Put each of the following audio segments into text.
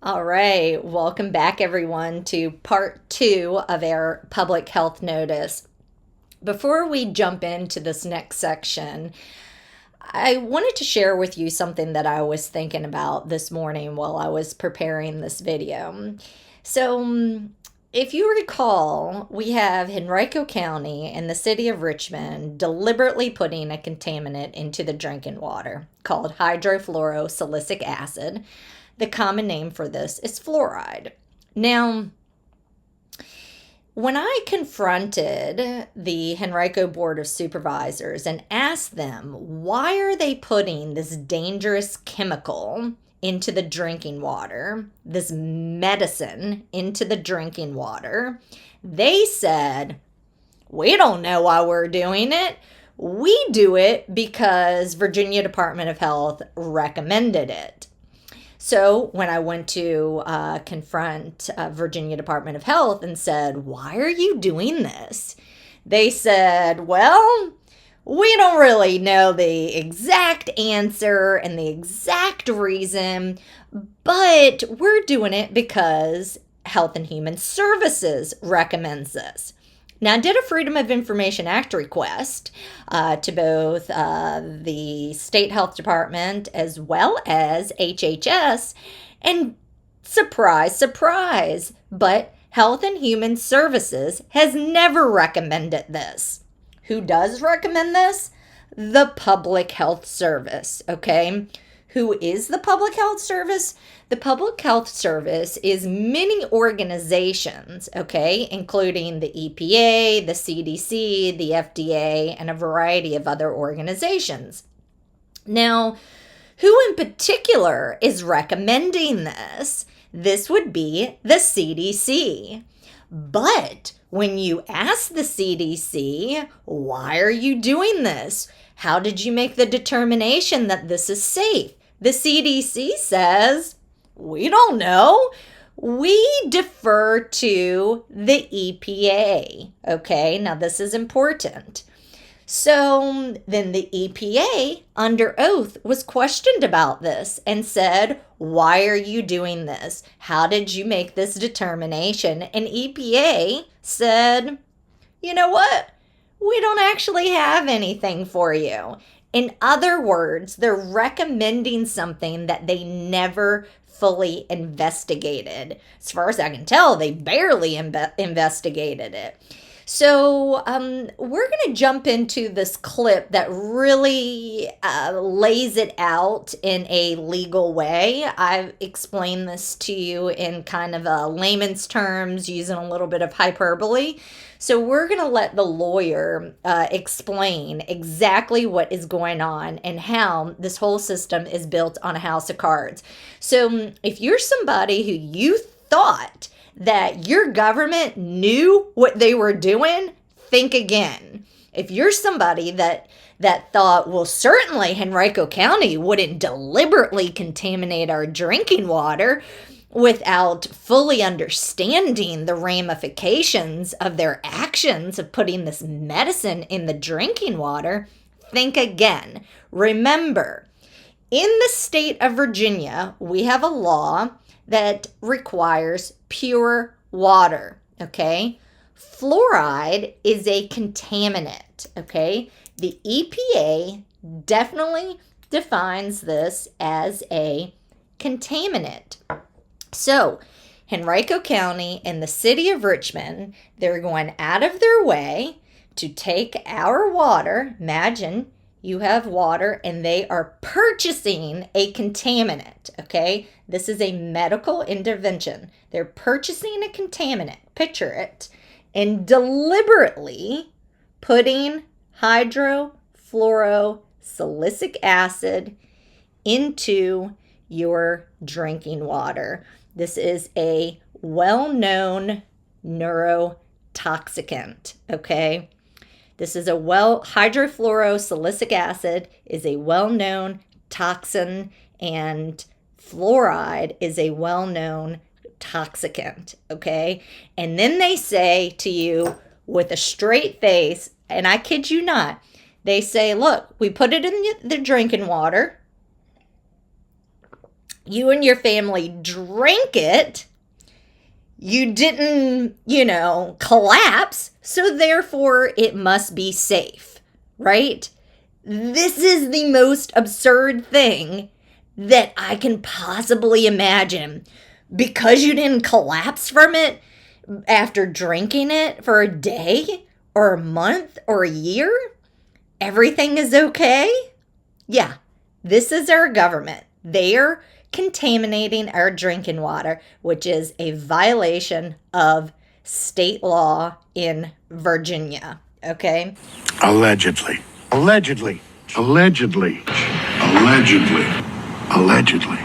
All right, welcome back everyone to part two of our public health notice. Before we jump into this next section, I wanted to share with you something that I was thinking about this morning while I was preparing this video. So, if you recall, we have Henrico County and the City of Richmond deliberately putting a contaminant into the drinking water called hydrofluorosilicic acid. The common name for this is fluoride. Now, when I confronted the Henrico Board of Supervisors and asked them why are they putting this dangerous chemical into the drinking water, this medicine into the drinking water, they said, we don't know why we're doing it. We do it because Virginia Department of Health recommended it. So when I went to confront Virginia Department of Health and said, why are you doing this? They said, well, we don't really know the exact answer and the exact reason, but we're doing it because Health and Human Services recommends this. Now, I did a Freedom of Information Act request to both the State Health Department as well as HHS, and surprise, surprise, but Health and Human Services has never recommended this. Who does recommend this? The Public Health Service, okay? Who is the Public Health Service? The Public Health Service is many organizations, okay, including the EPA, the CDC, the FDA, and a variety of other organizations. Now, who in particular is recommending this? This would be the CDC. But when you ask the CDC, why are you doing this? How did you make the determination that this is safe? The CDC says, we don't know. We defer to the EPA. Okay, now this is important. So then the EPA, under oath, was questioned about this and said, why are you doing this? How did you make this determination? And EPA said, you know what? We don't actually have anything for you. In other words, they're recommending something that they never fully investigated. As far as I can tell, they barely investigated it. So we're going to jump into this clip that really lays it out in a legal way. I've explained this to you in kind of a layman's terms using a little bit of hyperbole. So we're going to let the lawyer explain exactly what is going on and how this whole system is built on a house of cards. So if you're somebody who you thought that your government knew what they were doing, think again. If you're somebody that thought, well, certainly Henrico County wouldn't deliberately contaminate our drinking water without fully understanding the ramifications of their actions of putting this medicine in the drinking water, think again. Remember, in the state of Virginia, we have a law that requires pure water, okay? Fluoride is a contaminant, okay? The EPA definitely defines this as a contaminant. So, Henrico County and the City of Richmond, they're going out of their way to take our water. Imagine you have water and they are purchasing a contaminant, okay? This is a medical intervention. They're purchasing a contaminant, picture it, and deliberately putting hydrofluorosilicic acid into your drinking water. This is a well-known neurotoxicant, okay? This is hydrofluorosilicic acid is a well-known toxin, and fluoride is a well-known toxicant, okay? And then they say to you with a straight face, and I kid you not, they say, look, we put it in the drinking water. You and your family drank it. You didn't, collapse. So therefore, it must be safe, right? This is the most absurd thing that I can possibly imagine. Because you didn't collapse from it after drinking it for a day or a month or a year, everything is okay? Yeah, this is our government. They're contaminating our drinking water, which is a violation of state law in Virginia, okay? Allegedly. Allegedly. Allegedly. Allegedly. Allegedly.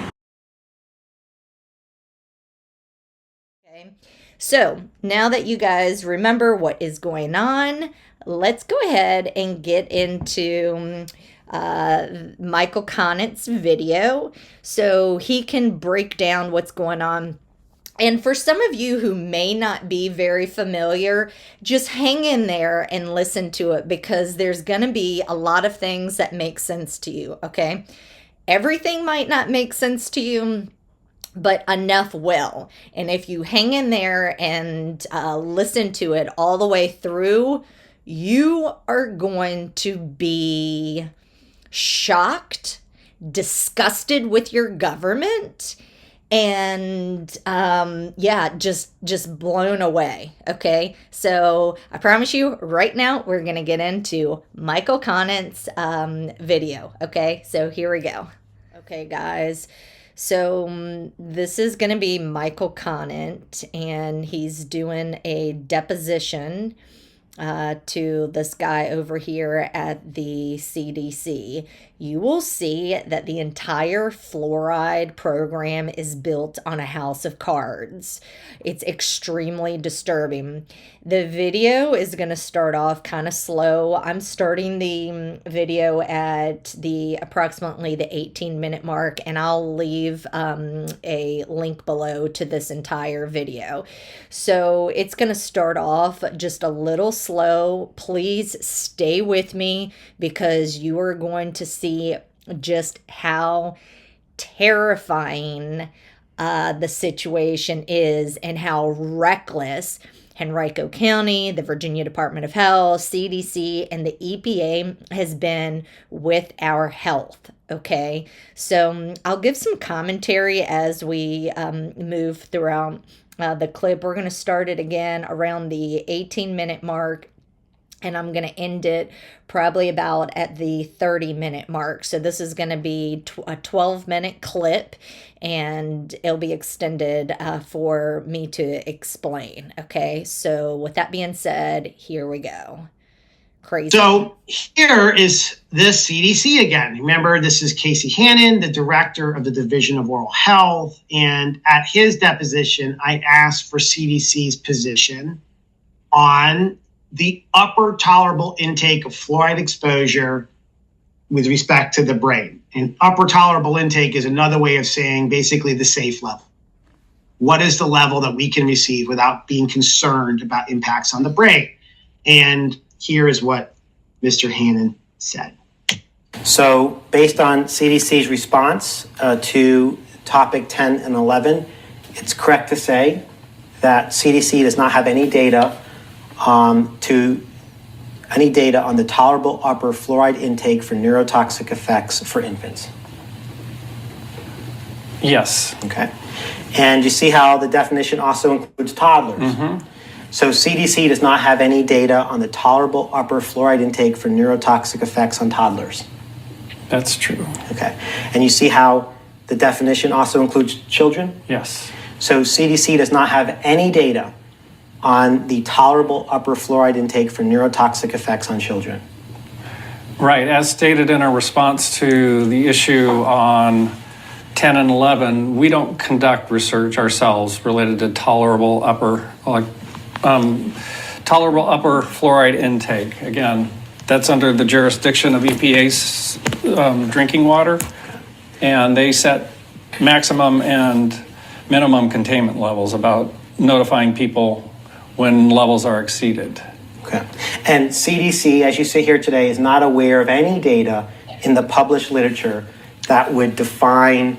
Okay. So now that you guys remember what is going on, let's go ahead and get into Michael Conant's video so he can break down what's going on. And for some of you who may not be very familiar, just hang in there and listen to it, because there's going to be a lot of things that make sense to you, okay? Everything might not make sense to you, but enough will. And if you hang in there and listen to it all the way through, you are going to be shocked, disgusted with your government, and just blown away. Okay, so I promise you right now we're gonna get into Michael Conant's video. Okay, so here we go. Okay, guys, so this is gonna be Michael Conant, and he's doing a deposition to this guy over here at the CDC. You will see that the entire fluoride program is built on a house of cards. It's extremely disturbing. The video is going to start off kind of slow. I'm starting the video at approximately the 18-minute mark, and I'll leave a link below to this entire video. So it's going to start off just a little slow. Please stay with me, because you are going to see just how terrifying the situation is, and how reckless Henrico County, the Virginia Department of Health, CDC, and the EPA has been with our health. Okay, so I'll give some commentary as we move throughout the clip. We're going to start it again around the 18-minute mark, and I'm going to end it probably about at the 30-minute mark. So this is going to be a 12-minute clip, and it'll be extended for me to explain. Okay, so with that being said, here we go. Crazy. So here is the CDC again. Remember, this is Casey Hannon, the director of the Division of Oral Health. And at his deposition, I asked for CDC's position on the upper tolerable intake of fluoride exposure with respect to the brain. And upper tolerable intake is another way of saying basically the safe level. What is the level that we can receive without being concerned about impacts on the brain? And here is what Mr. Hannon said. So based on CDC's response to topic 10 and 11, it's correct to say that CDC does not have any data on the tolerable upper fluoride intake for neurotoxic effects for infants. Yes. Okay. And you see how the definition also includes toddlers. Mm-hmm. So CDC does not have any data on the tolerable upper fluoride intake for neurotoxic effects on toddlers. That's true. Okay. And you see how the definition also includes children? Yes. So CDC does not have any data on the tolerable upper fluoride intake for neurotoxic effects on children. Right. As stated in our response to the issue on 10 and 11, we don't conduct research ourselves related to tolerable upper fluoride intake. Again, that's under the jurisdiction of EPA's drinking water, and they set maximum and minimum containment levels about notifying people when levels are exceeded. Okay. And CDC, as you sit here today, is not aware of any data in the published literature that would define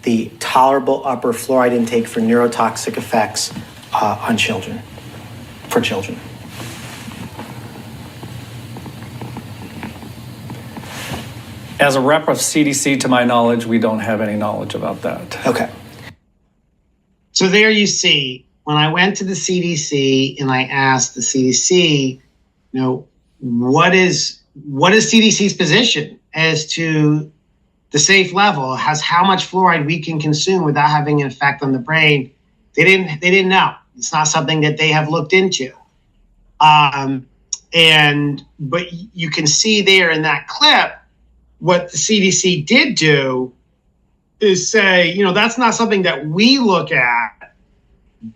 the tolerable upper fluoride intake for neurotoxic effects on children, for children. As a rep of CDC, to my knowledge, we don't have any knowledge about that. Okay. So there you see, when I went to the CDC and I asked the CDC, what is CDC's position as to the safe level, has how much fluoride we can consume without having an effect on the brain? They didn't know. It's not something that they have looked into. But you can see there in that clip, what the CDC did do is say, that's not something that we look at,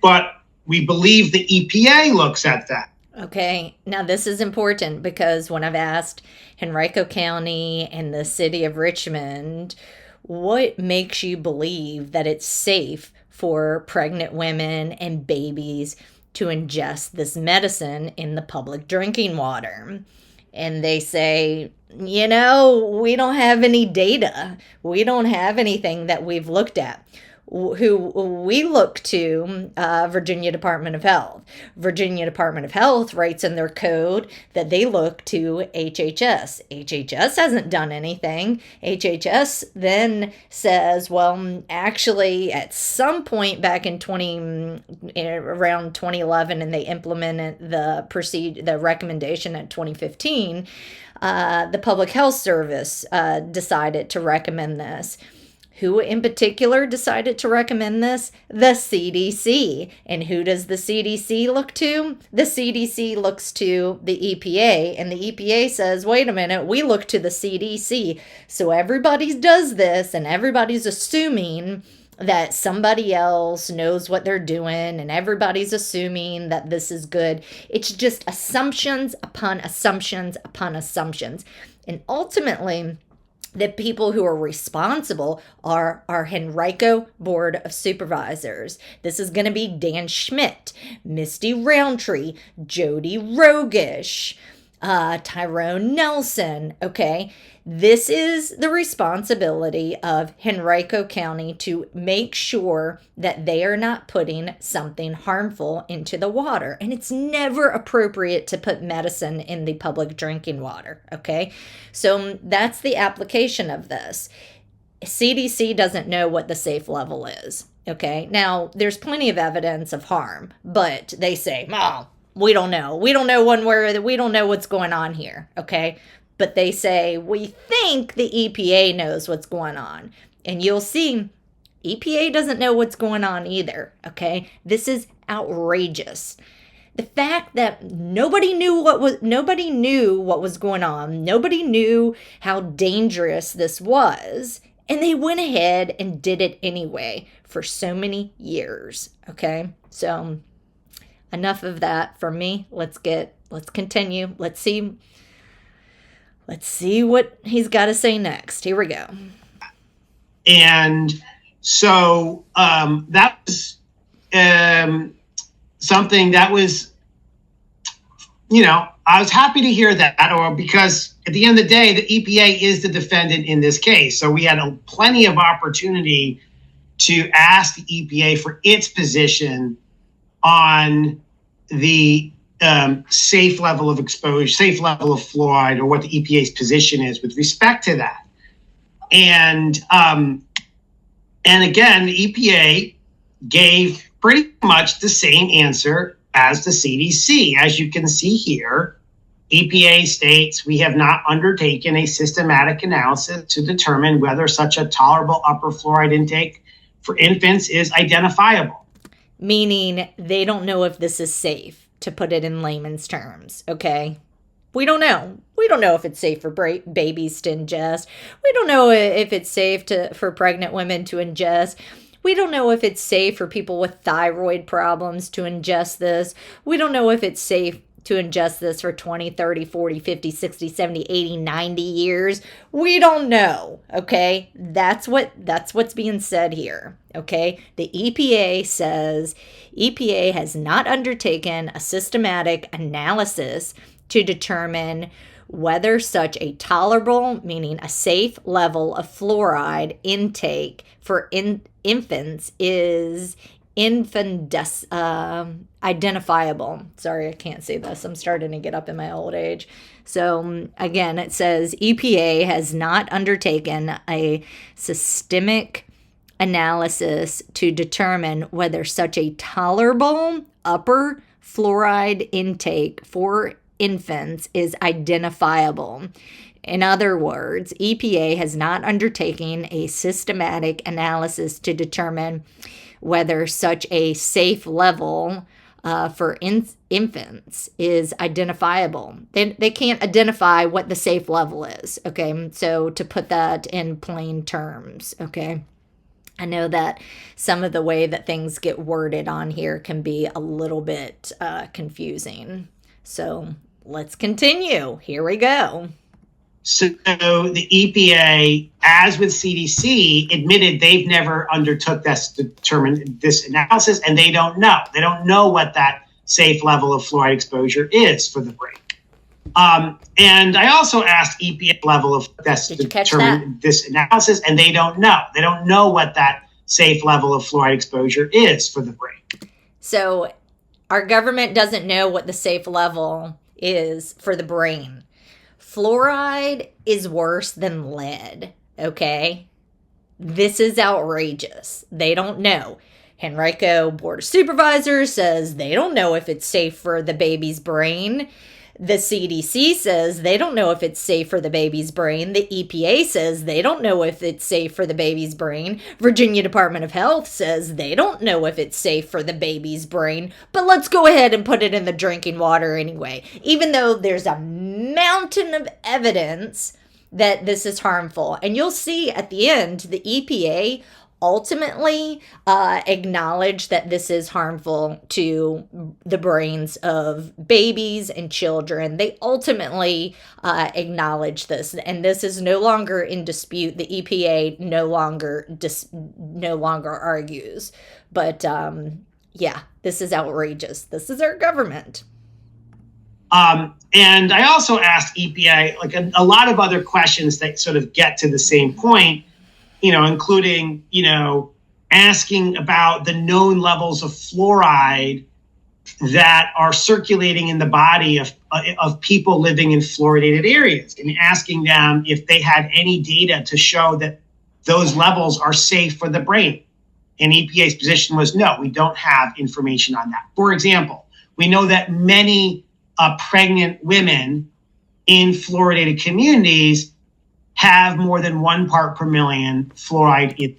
but we believe the EPA looks at that. Okay, now this is important because when I've asked Henrico County and the City of Richmond, what makes you believe that it's safe for pregnant women and babies to ingest this medicine in the public drinking water? And they say, we don't have any data. We don't have anything that we've looked at. Who we look to, Virginia Department of Health. Virginia Department of Health writes in their code that they look to HHS. HHS hasn't done anything. HHS then says, well, actually, at some point back in around 2011, and they implemented the recommendation in 2015, the Public Health Service decided to recommend this. Who in particular decided to recommend this? The CDC. And who does the CDC look to? The CDC looks to the EPA, and the EPA says, wait a minute, we look to the CDC. So everybody does this, and everybody's assuming that somebody else knows what they're doing, and everybody's assuming that this is good. It's just assumptions upon assumptions upon assumptions. And ultimately, the people who are responsible are our Henrico Board of Supervisors. This is going to be Dan Schmidt, Misty Roundtree, Jody Rogish, Tyrone Nelson, okay? This is the responsibility of Henrico County to make sure that they are not putting something harmful into the water. And it's never appropriate to put medicine in the public drinking water, okay? So that's the application of this. CDC doesn't know what the safe level is, okay? Now, there's plenty of evidence of harm, but they say, oh, we don't know. We don't know we don't know what's going on here, okay? But they say, we think the EPA knows what's going on. And you'll see, EPA doesn't know what's going on either, okay? This is outrageous. The fact that nobody knew what was going on. Nobody knew how dangerous this was. And they went ahead and did it anyway for so many years, okay? So enough of that from me. Let's continue. Let's see what he's got to say next. Here we go. And so that was something that was, I was happy to hear that, because at the end of the day, the EPA is the defendant in this case. So we had plenty of opportunity to ask the EPA for its position on the safe level of exposure, safe level of fluoride, or what the EPA's position is with respect to that. And again, the EPA gave pretty much the same answer as the CDC. As you can see here, EPA states, we have not undertaken a systematic analysis to determine whether such a tolerable upper fluoride intake for infants is identifiable. Meaning they don't know if this is safe, to put it in layman's terms, okay? We don't know. We don't know if it's safe for babies to ingest. We don't know if it's safe for pregnant women to ingest. We don't know if it's safe for people with thyroid problems to ingest this. We don't know if it's safe to ingest this for 20, 30, 40, 50, 60, 70, 80, 90 years. We don't know, okay? That's what's being said here, okay? The EPA says EPA has not undertaken a systematic analysis to determine whether such a tolerable, meaning a safe level of fluoride intake for infants is identifiable. Sorry, I can't say this. I'm starting to get up in my old age. So again, it says EPA has not undertaken a systemic analysis to determine whether such a tolerable upper fluoride intake for infants is identifiable. In other words, EPA has not undertaken a systematic analysis to determine whether such a safe level for infants is identifiable. They can't identify what the safe level is, okay? So to put that in plain terms, okay? I know that some of the way that things get worded on here can be a little bit confusing. So let's continue. Here we go. So the EPA, as with CDC, admitted they've never undertook this to determine this analysis, and they don't know. They don't know what that safe level of fluoride exposure is for the brain. And I also asked EPA level of this to determine this analysis, and they don't know. They don't know what that safe level of fluoride exposure is for the brain. So our government doesn't know what the safe level is for the brain. Fluoride is worse than lead, okay? This is outrageous. They don't know. Henrico Board of Supervisors says they don't know if it's safe for the baby's brain. The CDC says they don't know if it's safe for the baby's brain. The EPA says they don't know if it's safe for the baby's brain. Virginia Department of Health says they don't know if it's safe for the baby's brain. But let's go ahead and put it in the drinking water anyway, even though there's a mountain of evidence that this is harmful. And you'll see at the end, the EPA ultimately acknowledge that this is harmful to the brains of babies and children. They ultimately acknowledge this, and this is no longer in dispute. The EPA no longer argues. But yeah, this is outrageous. This is our government. And I also asked EPA like a lot of other questions that sort of get to the same point, including, asking about the known levels of fluoride that are circulating in the body of people living in fluoridated areas, and asking them if they had any data to show that those levels are safe for the brain. And EPA's position was, no, we don't have information on that. For example, we know that many pregnant women in fluoridated communities have more than 1 part per million fluoride in.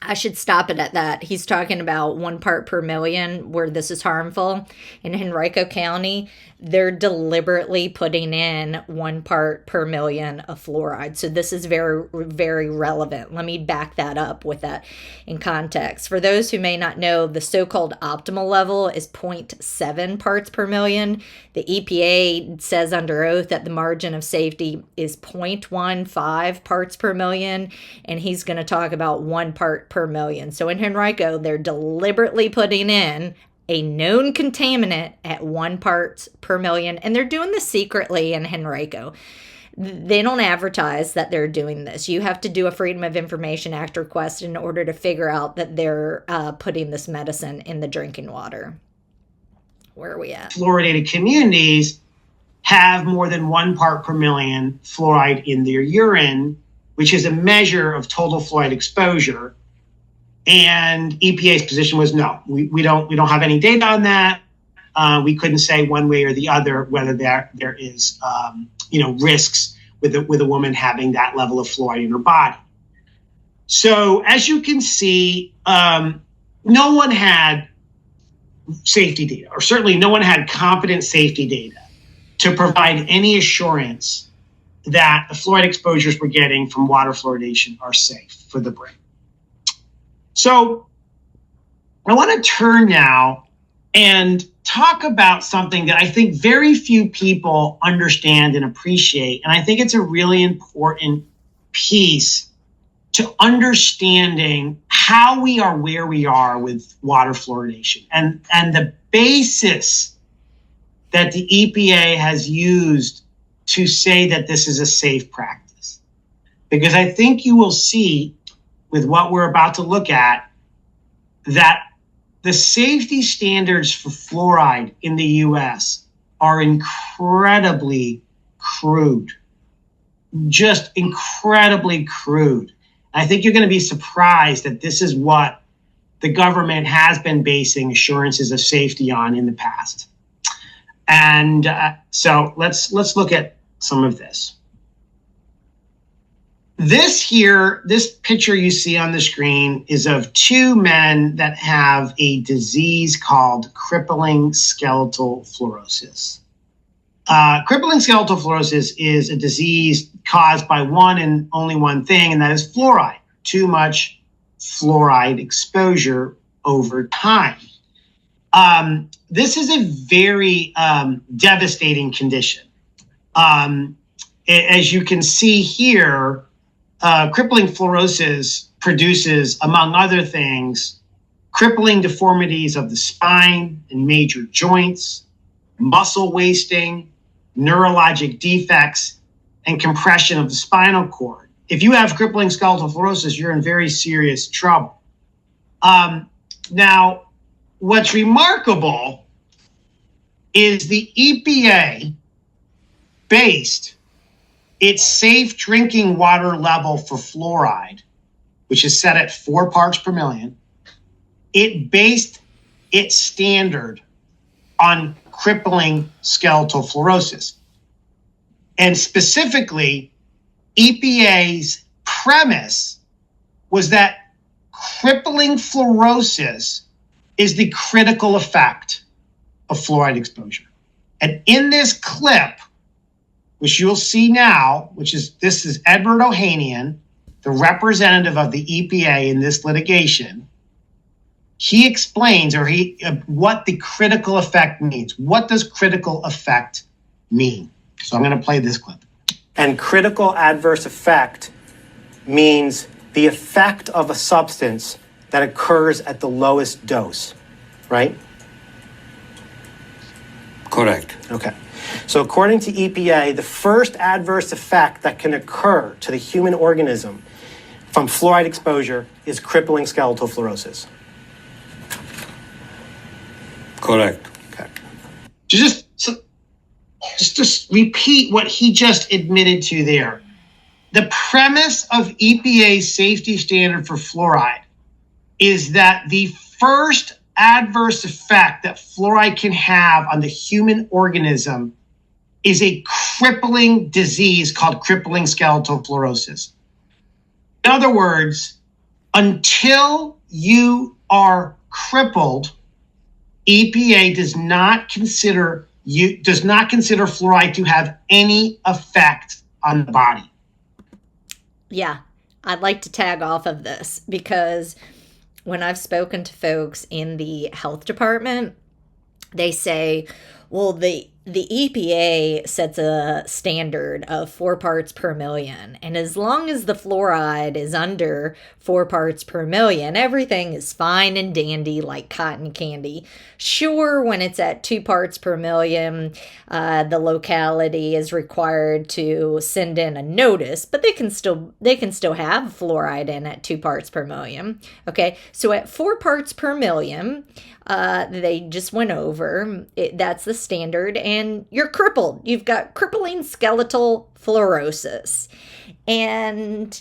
I should stop it at that. He's talking about 1 part per million where this is harmful. In Henrico County, they're deliberately putting in 1 part per million of fluoride. So this is very, very relevant. Let me back that up with that in context. For those who may not know, the so-called optimal level is 0.7 parts per million. The EPA says under oath that the margin of safety is 0.15 parts per million, and he's going to talk about 1 part per million. So in Henrico, they're deliberately putting in a known contaminant at 1 part per million, and they're doing this secretly in Henrico. They don't advertise that they're doing this. You have to do a Freedom of Information Act request in order to figure out that they're putting this medicine in the drinking water. Where are we at? Fluoridated communities have more than 1 part per million fluoride in their urine, which is a measure of total fluoride exposure. And EPA's position was no, we don't have any data on that. We couldn't say one way or the other whether there is risks with a woman having that level of fluoride in her body. So as you can see, no one had safety data, or certainly no one had competent safety data to provide any assurance that the fluoride exposures we're getting from water fluoridation are safe for the brain. So I want to turn now and talk about something that I think very few people understand and appreciate. And I think it's a really important piece to understanding how we are where we are with water fluoridation, and the basis that the EPA has used to say that this is a safe practice, because I think you will see with what we're about to look at that the safety standards for fluoride in the US are incredibly crude, just incredibly crude. I think you're going to be surprised that this is what the government has been basing assurances of safety on in the past. And so let's look at some of this. This picture you see on the screen is of two men that have a disease called crippling skeletal fluorosis. Crippling skeletal fluorosis is a disease caused by one and only one thing, and that is fluoride, too much fluoride exposure over time. This is a very devastating condition. As you can see here, crippling fluorosis produces, among other things, crippling deformities of the spine and major joints, muscle wasting, neurologic defects, and compression of the spinal cord. If you have crippling skeletal fluorosis, you're in very serious trouble. Now, what's remarkable is the EPA based its safe drinking water level for fluoride, which is set at 4 parts per million. It based its standard on crippling skeletal fluorosis. And specifically, EPA's premise was that crippling fluorosis is the critical effect of fluoride exposure. And in this clip, which you'll see now, this is Edward Ohanian, the representative of the EPA in this litigation. He explains what the critical effect means. What does critical effect mean? So I'm going to play this clip. And critical adverse effect means the effect of a substance that occurs at the lowest dose, right? Correct. Okay. So according to EPA, the first adverse effect that can occur to the human organism from fluoride exposure is crippling skeletal fluorosis. Correct. Okay. Just to repeat what he just admitted to there. The premise of EPA's safety standard for fluoride is that the first adverse effect that fluoride can have on the human organism is a crippling disease called crippling skeletal fluorosis. In other words, until you are crippled, EPA does not consider fluoride to have any effect on the body. Yeah, I'd like to tag off of this because when I've spoken to folks in the health department, they say, well, the EPA sets a standard of 4 parts per million. And as long as the fluoride is under 4 parts per million, everything is fine and dandy like cotton candy. Sure, when it's at 2 parts per million, the locality is required to send in a notice, but they can still have fluoride in at 2 parts per million. Okay, so at 4 parts per million, they just went over. That's the standard, and you're crippled. You've got crippling skeletal fluorosis. And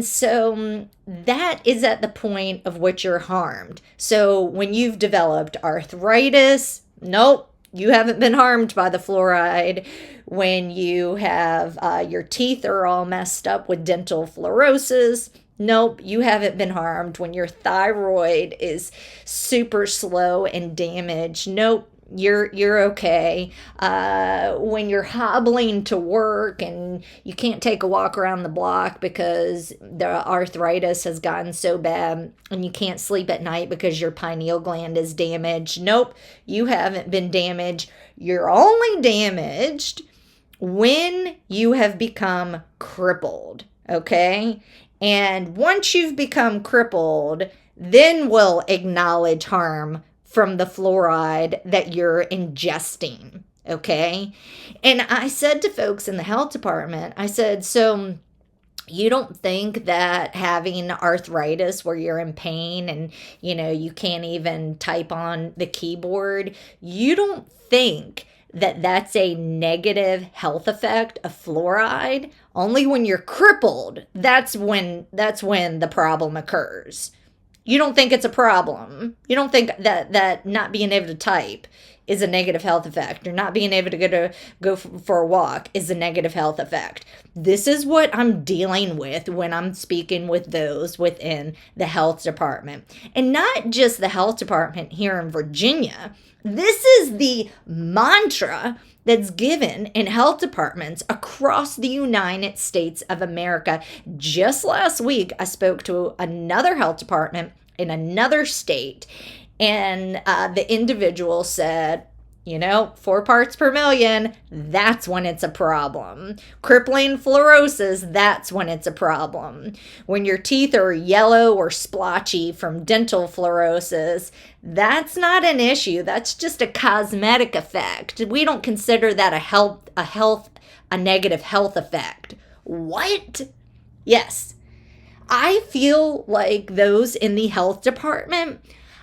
so that is at the point of which you're harmed. So when you've developed arthritis, nope, you haven't been harmed by the fluoride. When you have your teeth are all messed up with dental fluorosis, nope, you haven't been harmed. When your thyroid is super slow and damaged, nope, you're okay. When you're hobbling to work and you can't take a walk around the block because the arthritis has gotten so bad and you can't sleep at night because your pineal gland is damaged, nope, you haven't been damaged. You're only damaged when you have become crippled, okay? And once you've become crippled, then we'll acknowledge harm from the fluoride that you're ingesting, Okay. And I said to folks in the health department, I said, so you don't think that having arthritis where you're in pain and, you can't even type on the keyboard, you don't think that that's a negative health effect of fluoride? Only when you're crippled, that's when the problem occurs. You don't think it's a problem. You don't think that not being able to type is a negative health effect, or not being able to go for a walk is a negative health effect. This is what I'm dealing with when I'm speaking with those within the health department. And not just the health department here in Virginia. This is the mantra that's given in health departments across the United States of America. Just last week, I spoke to another health department in another state, and the individual said, 4 parts per million, that's when it's a problem. Crippling fluorosis, that's when it's a problem. When your teeth are yellow or splotchy from dental fluorosis, that's not an issue. That's just a cosmetic effect. We don't consider that a negative health effect. What? Yes. I feel like those in the health department,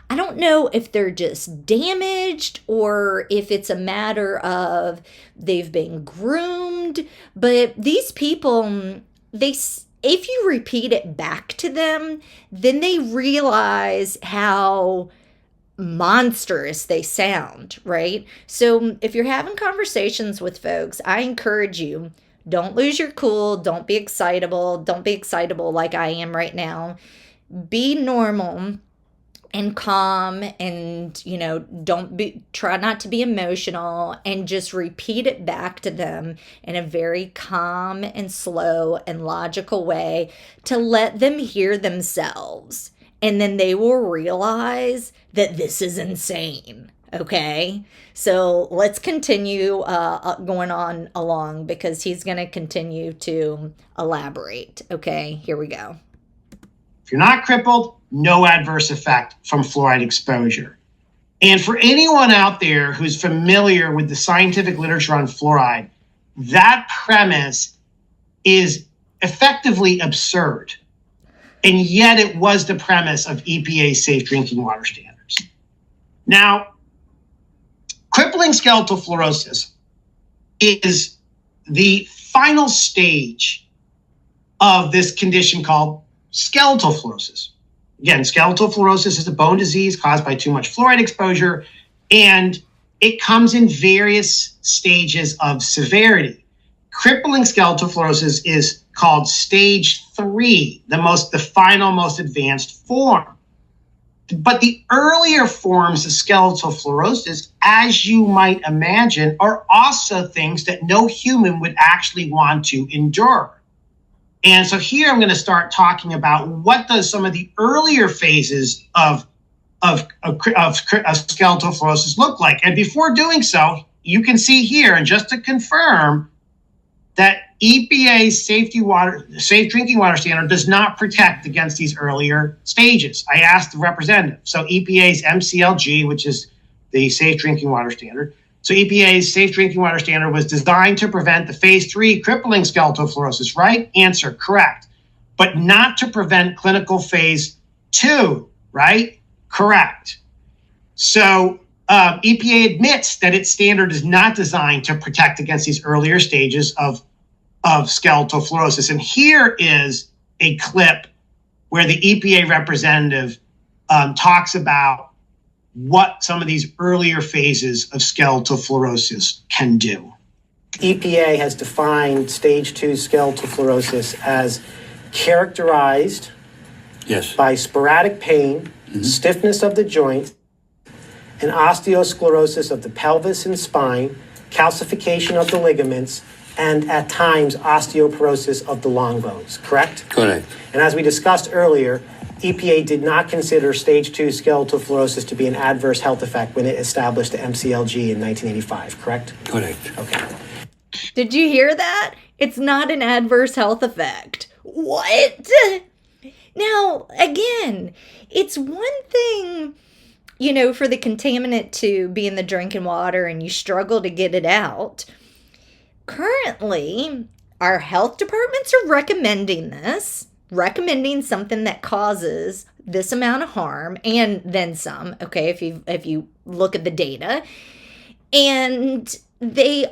I don't know if they're just damaged or if it's a matter of they've been groomed, but these people, if you repeat it back to them, then they realize how monstrous they sound, right? So if you're having conversations with folks, I encourage you, don't lose your cool, don't be excitable like I am right now. Be normal and calm, and try not to be emotional, and just repeat it back to them in a very calm and slow and logical way to let them hear themselves, and then they will realize that this is insane. Okay, so let's continue going on along, because he's going to continue to elaborate. Okay, here we go. If you're not crippled, no adverse effect from fluoride exposure. And for anyone out there who's familiar with the scientific literature on fluoride, that premise is effectively absurd. And yet it was the premise of EPA's safe drinking water standards. Now, crippling skeletal fluorosis is the final stage of this condition called skeletal fluorosis. Again, skeletal fluorosis is a bone disease caused by too much fluoride exposure, and it comes in various stages of severity. Crippling skeletal fluorosis is called stage 3, the final, most advanced form. But the earlier forms of skeletal fluorosis, as you might imagine, are also things that no human would actually want to endure. And so here I'm going to start talking about what does some of the earlier phases of skeletal fluorosis look like. And before doing so, you can see here, and just to confirm, that EPA's safe drinking water standard does not protect against these earlier stages. I asked the representative. So EPA's MCLG, which is the safe drinking water standard. So EPA's safe drinking water standard was designed to prevent the phase 3 crippling skeletal fluorosis, right? Answer, correct. But not to prevent clinical phase 2, right? Correct. So EPA admits that its standard is not designed to protect against these earlier stages of skeletal fluorosis. And here is a clip where the EPA representative talks about what some of these earlier phases of skeletal fluorosis can do. EPA has defined stage 2 skeletal fluorosis as characterized by sporadic pain, stiffness of the joint, and osteosclerosis of the pelvis and spine, calcification of the ligaments, and at times osteoporosis of the long bones, correct? Correct. And as we discussed earlier, EPA did not consider stage 2 skeletal fluorosis to be an adverse health effect when it established the MCLG in 1985, correct? Correct. Okay. Did you hear that? It's not an adverse health effect. What? Now, again, it's one thing, for the contaminant to be in the drinking water and you struggle to get it out, currently our health departments are recommending something that causes this amount of harm and then some, okay, if you look at the data. And the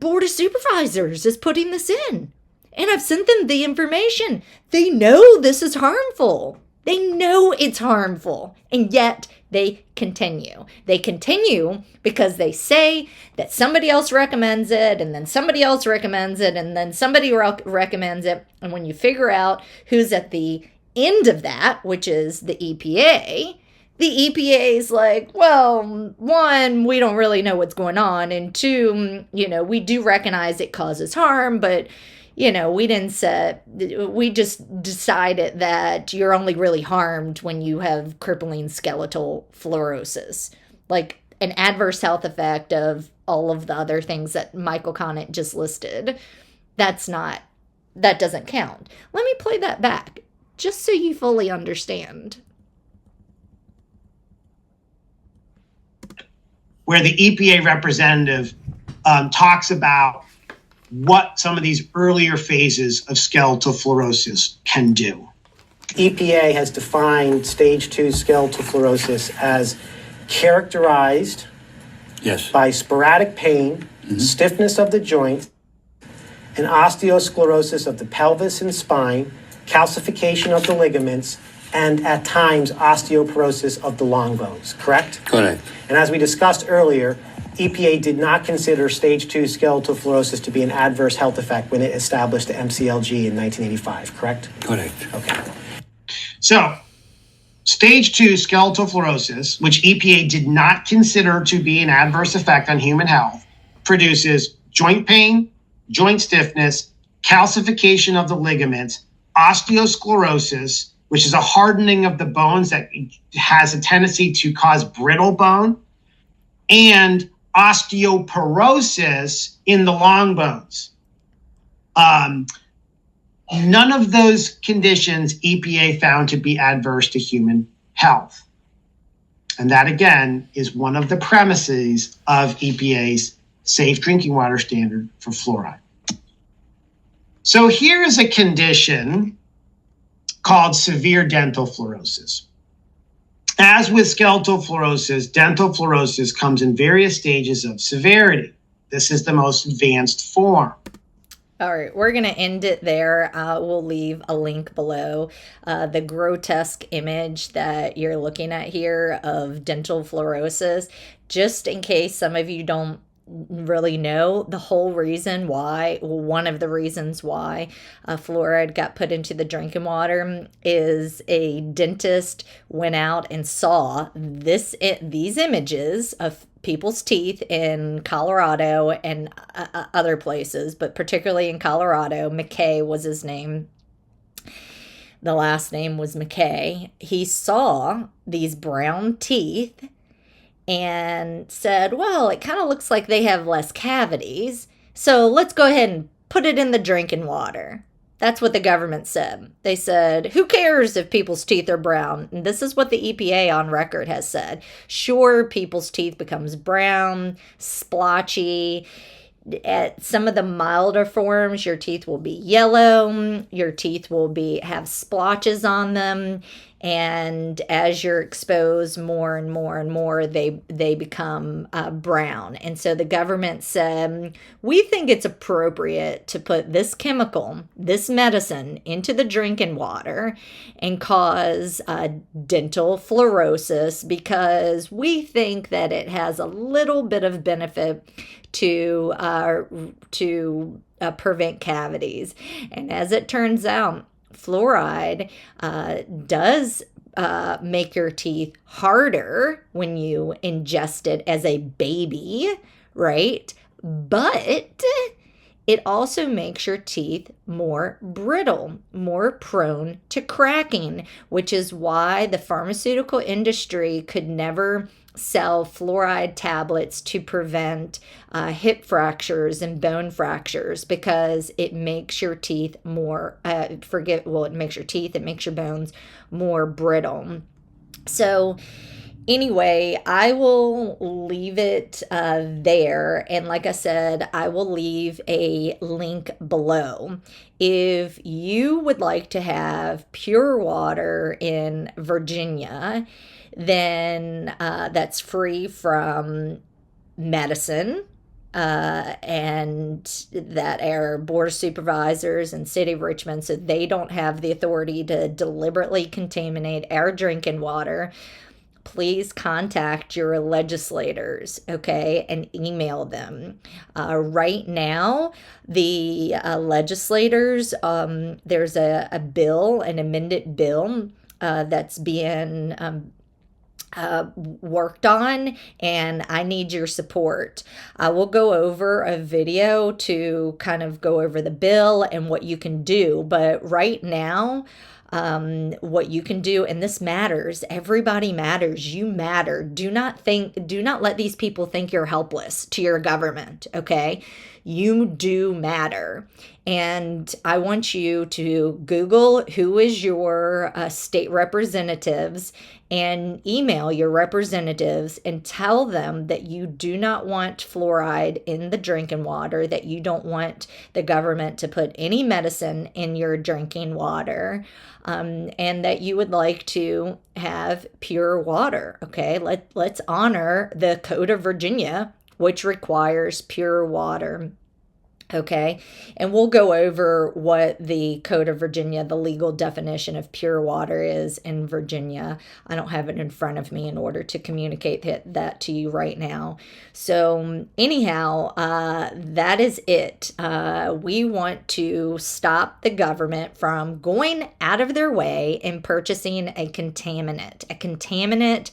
Board of Supervisors is putting this in. And I've sent them the information. They know this is harmful. They know it's harmful. And yet they continue. They continue because they say that somebody else recommends it, and then somebody else recommends it, and then somebody recommends it. And when you figure out who's at the end of that, which is the EPA is like, well, one, we don't really know what's going on. And two, we do recognize it causes harm, but we just decided that you're only really harmed when you have crippling skeletal fluorosis, like an adverse health effect of all of the other things that Michael Conant just listed. That doesn't count. Let me play that back just so you fully understand. Where the EPA representative talks about what some of these earlier phases of skeletal fluorosis can do. EPA has defined stage 2 skeletal fluorosis as characterized Yes. by sporadic pain, stiffness of the joint, and osteosclerosis of the pelvis and spine, calcification of the ligaments, and at times osteoporosis of the long bones, correct? Correct. And as we discussed earlier, EPA did not consider stage 2 skeletal fluorosis to be an adverse health effect when it established the MCLG in 1985, correct? Correct. Okay. So, stage 2 skeletal fluorosis, which EPA did not consider to be an adverse effect on human health, produces joint pain, joint stiffness, calcification of the ligaments, osteosclerosis, which is a hardening of the bones that has a tendency to cause brittle bone, and osteoporosis in the long bones. None of those conditions EPA found to be adverse to human health. And that, again, is one of the premises of EPA's safe drinking water standard for fluoride. So here is a condition called severe dental fluorosis. As with skeletal fluorosis, dental fluorosis comes in various stages of severity. This is the most advanced form. All right, we're going to end it there. We'll leave a link below. The grotesque image that you're looking at here of dental fluorosis, just in case some of you don't really know the whole reason why, one of the reasons why fluoride got put into the drinking water is a dentist went out and saw these images of people's teeth in Colorado and other places, but particularly in Colorado. McKay was his name. The last name was McKay. He saw these brown teeth and said, well, it kind of looks like they have less cavities, so let's go ahead and put it in the drinking water. That's what the government said. They said, who cares if people's teeth are brown? And this is what the EPA on record has said. Sure, people's teeth becomes brown, splotchy. At some of the milder forms, your teeth will be yellow. Your teeth will have splotches on them. And as you're exposed more and more and more, they become brown. And so the government said, we think it's appropriate to put this chemical, this medicine, into the drinking water and cause dental fluorosis because we think that it has a little bit of benefit to prevent cavities. And as it turns out, fluoride does make your teeth harder when you ingest it as a baby, right? But it also makes your teeth more brittle, more prone to cracking, which is why the pharmaceutical industry could never sell fluoride tablets to prevent hip fractures and bone fractures, because it makes your teeth more, it makes your teeth, it makes your bones more brittle. So anyway, I will leave it there. And like I said, I will leave a link below. If you would like to have pure water in Virginia, then that's free from medicine. And that our board of supervisors and City of Richmond, so they don't have the authority to deliberately contaminate our drinking water, please contact your legislators, okay, and email them. Right now, the legislators, there's a bill, an amended bill that's being worked on, and I need your support. I will go over a video to kind of go over the bill and what you can do, but right now, what you can do, and this matters. Everybody matters. You matter. Do not let these people think you're helpless to your government, okay? You do matter. And I want you to Google who is your state representatives and email your representatives and tell them that you do not want fluoride in the drinking water, that you don't want the government to put any medicine in your drinking water, and that you would like to have pure water, okay? Let's honor the Code of Virginia, which requires pure water. Okay, and we'll go over what the Code of Virginia, the legal definition of pure water is in Virginia. I don't have it in front of me in order to communicate that to you right now. So anyhow, that is it. We want to stop the government from going out of their way and purchasing a contaminant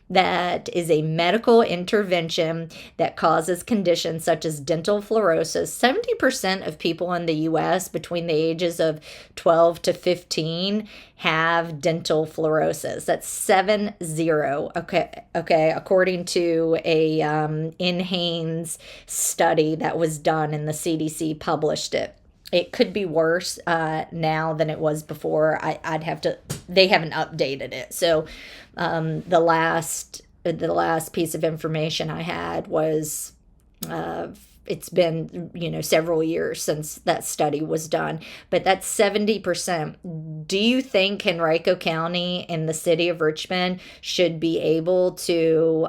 that is a medical intervention that causes conditions such as dental fluorosis. 70% of people in the US between the ages of 12 to 15 have dental fluorosis. That's 70. Okay. According to a NHANES study that was done, and the CDC published it. It could be worse now than it was before. They haven't updated it. So the last piece of information I had was it's been several years since that study was done, but that's 70%. Do you think Henrico County and the City of Richmond should be able to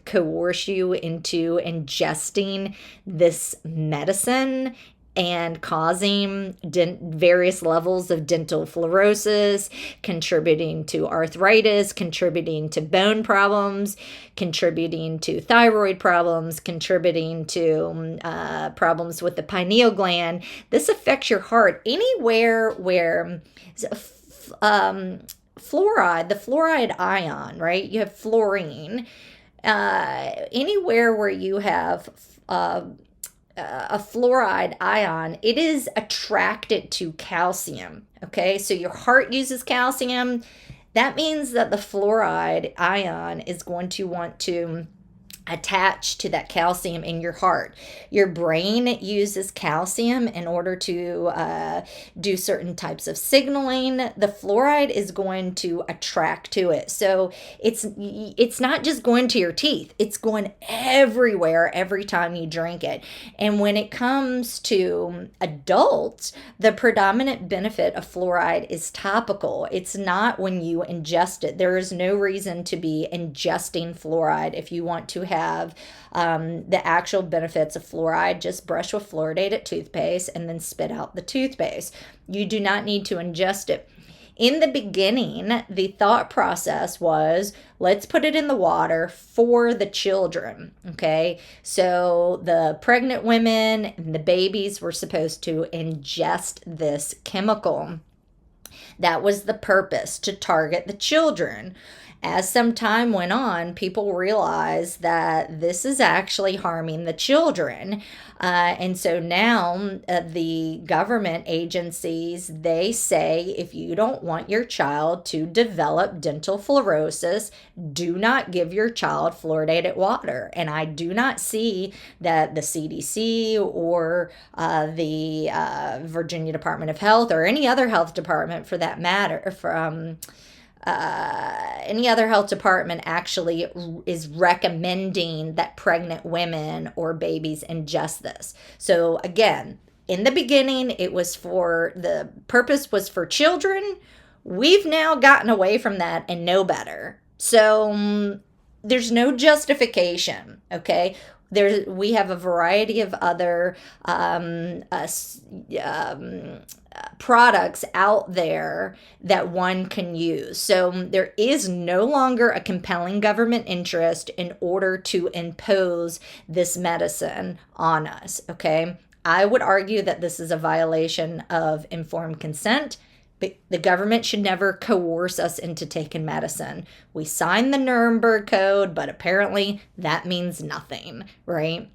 coerce you into ingesting this medicine and causing various levels of dental fluorosis, contributing to arthritis, contributing to bone problems, contributing to thyroid problems, contributing to problems with the pineal gland? This affects your heart. Anywhere where fluoride, the fluoride ion, right? You have fluorine. Anywhere where you have a fluoride ion, it is attracted to calcium. Okay, so your heart uses calcium. That means that the fluoride ion is going to want to attach to that calcium in your heart. Your brain uses calcium in order to do certain types of signaling. The fluoride is going to attract to it. So it's not just going to your teeth. It's going everywhere every time you drink it. And when it comes to adults, the predominant benefit of fluoride is topical. It's not when you ingest it. There is no reason to be ingesting fluoride. If you want to have the actual benefits of fluoride, just brush with fluoridated toothpaste and then spit out the toothpaste. You do not need to ingest it. In the beginning, the thought process was, let's put it in the water for the children, okay? So the pregnant women and the babies were supposed to ingest this chemical. That was the purpose, to target the children. As some time went on, people realized that this is actually harming the children. And so now the government agencies, they say, if you don't want your child to develop dental fluorosis, do not give your child fluoridated water. And I do not see that the CDC or the Virginia Department of Health or any other health department for that matter, from any other health department actually is recommending that pregnant women or babies ingest this. So again, in the beginning, the purpose was for children. We've now gotten away from that and know better. So there's no justification, okay? We have a variety of other products out there that one can use. So there is no longer a compelling government interest in order to impose this medicine on us, okay? I would argue that this is a violation of informed consent. But the government should never coerce us into taking medicine. We signed the Nuremberg Code, but apparently that means nothing, right?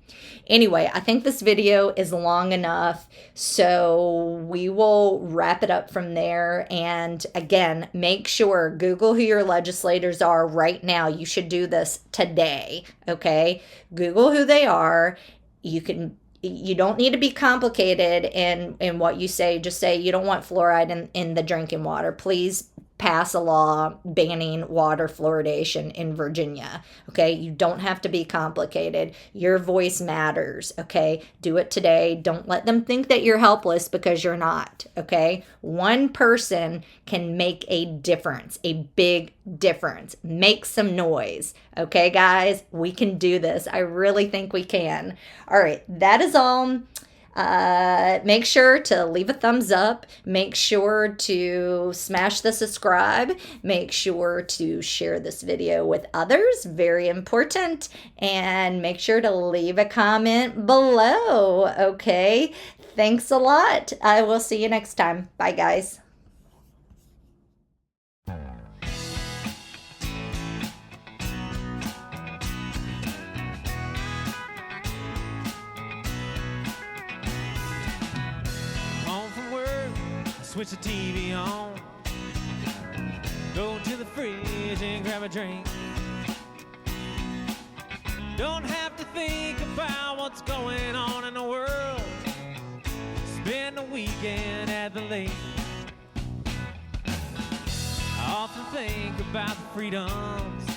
Anyway, I think this video is long enough, so we will wrap it up from there. And again, make sure, Google who your legislators are right now. You should do this today, okay? Google who they are. You don't need to be complicated in what you say. Just say you don't want fluoride in the drinking water. Please pass a law banning water fluoridation in Virginia. Okay, you don't have to be complicated. Your voice matters. Okay, do it today. Don't let them think that you're helpless, because you're not. Okay, one person can make a difference, a big difference. Make some noise. Okay, guys, we can do this. I really think we can. All right, that is all. Make sure to leave a thumbs up. Make sure to smash the subscribe. Make sure to share this video with others. Very important. And make sure to leave a comment below. Okay. Thanks a lot. I will see you next time. Bye, guys. Switch the TV on, go to the fridge and grab a drink. Don't have to think about what's going on in the world. Spend the weekend at the lake. I often think about the freedoms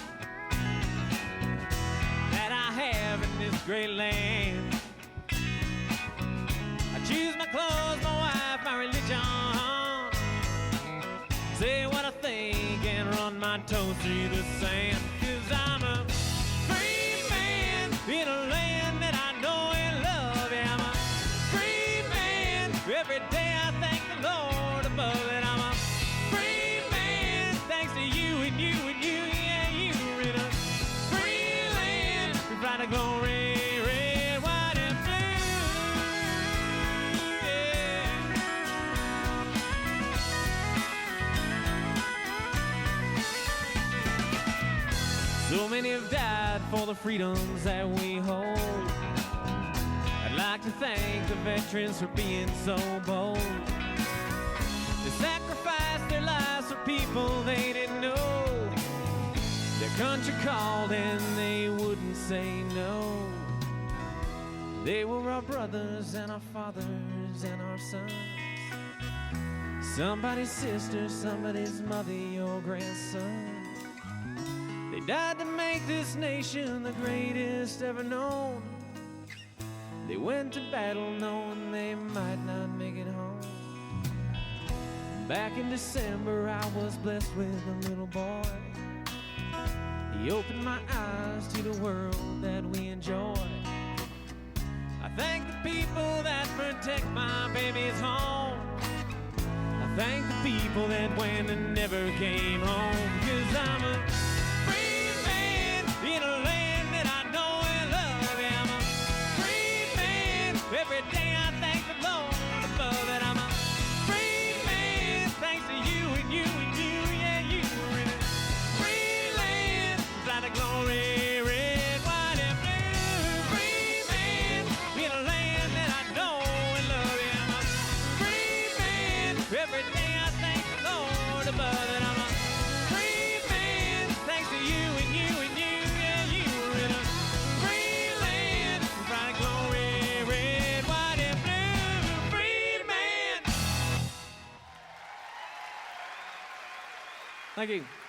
that I have in this great land. I choose my clothes, my wife, my religion. Say what I think and run my toes through the sand. 'Cause I'm a free man in a land that I know and love. Yeah, I'm a free man. Every day I thank the Lord above it. I'm a free man. Thanks to you and you and you, yeah, you're in a free land. We fly to glory. So many have died for the freedoms that we hold. I'd like to thank the veterans for being so bold. They sacrificed their lives for people they didn't know. Their country called and they wouldn't say no. They were our brothers and our fathers and our sons. Somebody's sister, somebody's mother, your grandson. They died to make this nation the greatest ever known. They went to battle knowing they might not make it home. Back in December, I was blessed with a little boy. He opened my eyes to the world that we enjoy. I thank the people that protect my baby's home. I thank the people that went and never came home. 'Cause I'm a free man in a land that I know and love. Yeah, I'm a free man. Every day I thank the Lord above it. I'm a free man. Thanks to you and you and you. Yeah, you were in a free land. Fly to glory, red, white, and blue. Free man in a land that I know and love. Yeah, I'm a free man. Every day I thank the Lord above it. I'm a free man. Thanks to you and you and you. Yeah, you were in a free land. Bright glory, red, white, and blue. Free man. Thank you.